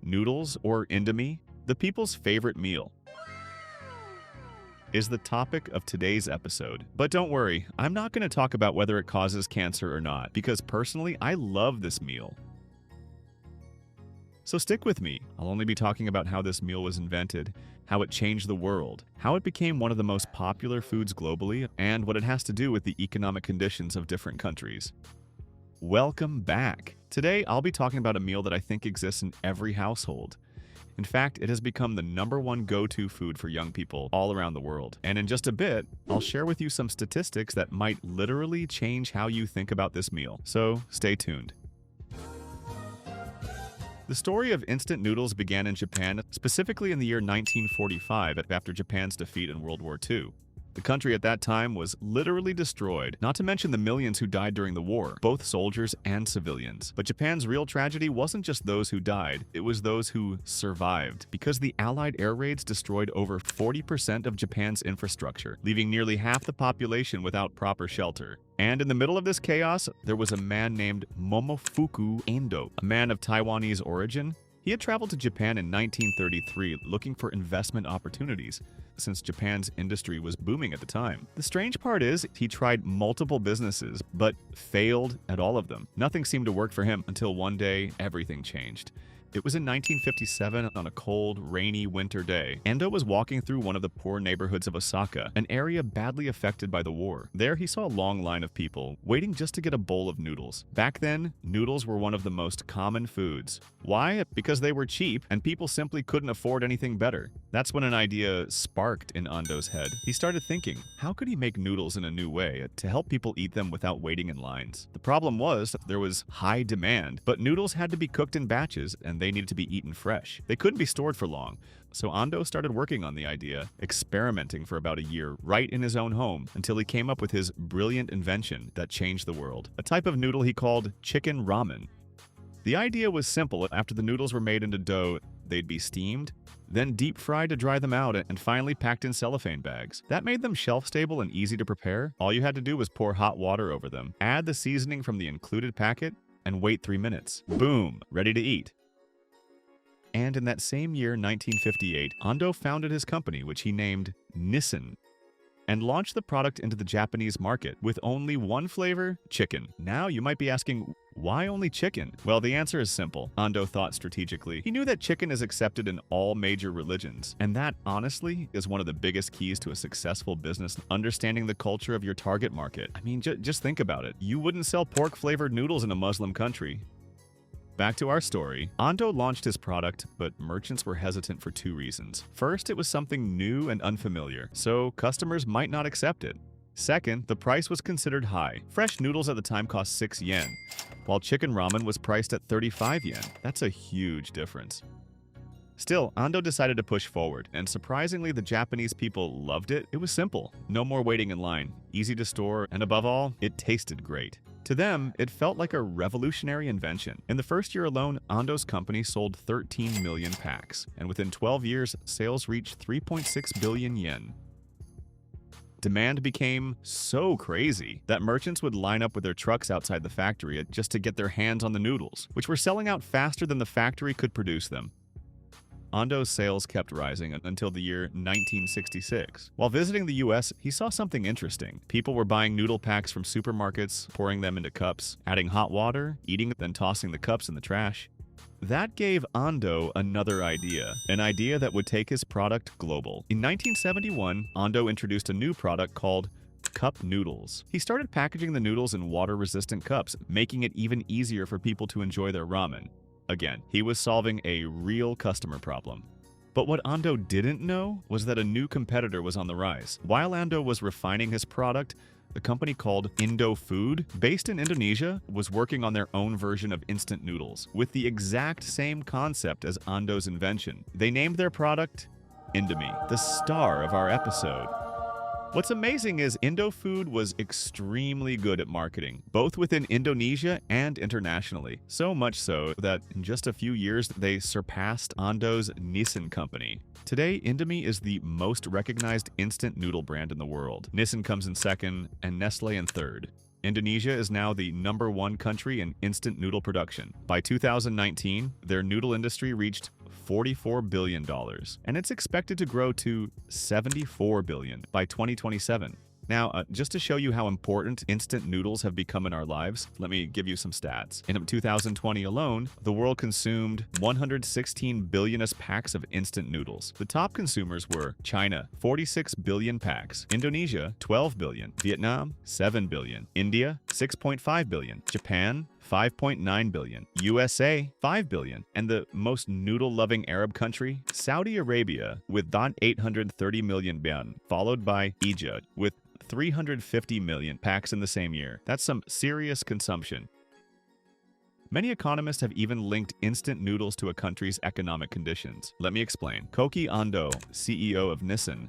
Noodles, or Indomie, the people's favorite meal, is the topic of today's episode. But don't worry, I'm not going to talk about whether it causes cancer or not, because personally, I love this meal. So stick with me. I'll only be talking about how this meal was invented, how it changed the world, how it became one of the most popular foods globally, and what it has to do with the economic conditions of different countries. Welcome back. Today, I'll be talking about a meal that I think exists in every household. In fact, it has become the #1 go-to food for young people all around the world. And in just a bit, I'll share with you some statistics that might literally change how you think about this meal. So stay tuned. The story of instant noodles began in Japan, specifically in the year 1945 after Japan's defeat in World War II. The country at that time was literally destroyed, not to mention the millions who died during the war, both soldiers and civilians. But Japan's real tragedy wasn't just those who died, it was those who survived, because the Allied air raids destroyed over 40% of Japan's infrastructure, leaving nearly half the population without proper shelter. And in the middle of this chaos, there was a man named Momofuku Ando, a man of Taiwanese origin. He had traveled to Japan in 1933 looking for investment opportunities, since Japan's industry was booming at the time. The strange part is, he tried multiple businesses, but failed at all of them. Nothing seemed to work for him until one day, everything changed. It was in 1957 on a cold, rainy winter day. Ando was walking through one of the poor neighborhoods of Osaka, an area badly affected by the war. There he saw a long line of people, waiting just to get a bowl of noodles. Back then, noodles were one of the most common foods. Why? Because they were cheap, and people simply couldn't afford anything better. That's when an idea sparked in Ando's head. He started thinking, how could he make noodles in a new way to help people eat them without waiting in lines? The problem was, there was high demand, but noodles had to be cooked in batches, and they needed to be eaten fresh. They couldn't be stored for long. So Ando started working on the idea, experimenting for about a year right in his own home, until he came up with his brilliant invention that changed the world. A type of noodle he called chicken ramen. The idea was simple. After the noodles were made into dough, they'd be steamed, then deep fried to dry them out, and finally packed in cellophane bags. That made them shelf-stable and easy to prepare. All you had to do was pour hot water over them, add the seasoning from the included packet, and wait 3 minutes. Boom! Ready to eat. And in that same year, 1958, Ando founded his company, which he named Nissin, and launched the product into the Japanese market with only one flavor, chicken. Now you might be asking, why only chicken? Well, the answer is simple. Ando thought strategically. He knew that chicken is accepted in all major religions, and that, honestly, is one of the biggest keys to a successful business, understanding the culture of your target market. I mean, just think about it. You wouldn't sell pork-flavored noodles in a Muslim country. Back to our story. Ando launched his product, but merchants were hesitant for 2 reasons. First, it was something new and unfamiliar, so customers might not accept it. Second, the price was considered high. Fresh noodles at the time cost 6 yen, while chicken ramen was priced at 35 yen. That's a huge difference. Still, Ando decided to push forward, and surprisingly, the Japanese people loved it. It was simple. No more waiting in line, easy to store, and above all, it tasted great. To them, it felt like a revolutionary invention. In the first year alone, Ando's company sold 13 million packs, and within 12 years, sales reached 3.6 billion yen. Demand became so crazy that merchants would line up with their trucks outside the factory just to get their hands on the noodles, which were selling out faster than the factory could produce them. Ando's sales kept rising until the year 1966. While visiting the US, he saw something interesting. People were buying noodle packs from supermarkets, pouring them into cups, adding hot water, eating it, then tossing the cups in the trash. That gave Ando another idea, an idea that would take his product global. In 1971, Ando introduced a new product called cup noodles. He started packaging the noodles in water-resistant cups, making it even easier for people to enjoy their ramen. Again, he was solving a real customer problem. But what Ando didn't know was that a new competitor was on the rise. While Ando was refining his product, the company called Indofood, based in Indonesia, was working on their own version of instant noodles, with the exact same concept as Ando's invention. They named their product Indomie, the star of our episode. What's amazing is Indofood was extremely good at marketing, both within Indonesia and internationally. So much so that in just a few years, they surpassed Ando's Nissin company. Today, Indomie is the most recognized instant noodle brand in the world. Nissin comes in second, and Nestle in third. Indonesia is now the #1 country in instant noodle production. By 2019, their noodle industry reached $44 billion, and it's expected to grow to $74 billion by 2027. Now, just to show you how important instant noodles have become in our lives, let me give you some stats. In 2020 alone, the world consumed 116 billion packs of instant noodles. The top consumers were China, 46 billion packs, Indonesia, 12 billion, Vietnam, 7 billion, India, 6.5 billion, Japan, 5.9 billion, USA, 5 billion, and the most noodle-loving Arab country, Saudi Arabia, with 830 million yuan, followed by Egypt, with 350 million packs in the same year. That's some serious consumption. Many economists have even linked instant noodles to a country's economic conditions. Let me explain. Koki Ando, CEO of Nissan,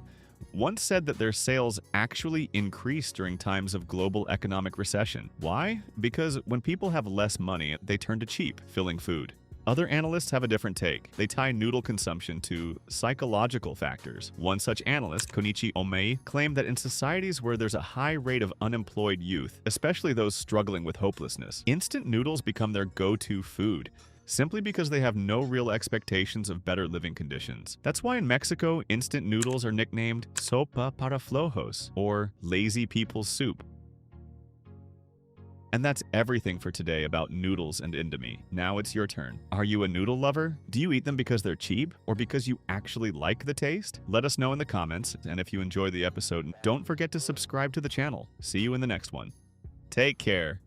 once said that their sales actually increased during times of global economic recession. Why? Because when people have less money, they turn to cheap, filling food. Other analysts have a different take. They tie noodle consumption to psychological factors. One such analyst, Konichi Omei, claimed that in societies where there's a high rate of unemployed youth, especially those struggling with hopelessness, instant noodles become their go-to food, simply because they have no real expectations of better living conditions. That's why in Mexico, instant noodles are nicknamed sopa para flojos, or lazy people's soup. And that's everything for today about noodles and Indomie. Now it's your turn. Are you a noodle lover? Do you eat them because they're cheap or because you actually like the taste? Let us know in the comments, and if you enjoyed the episode, don't forget to subscribe to the channel. See you in the next one. Take care.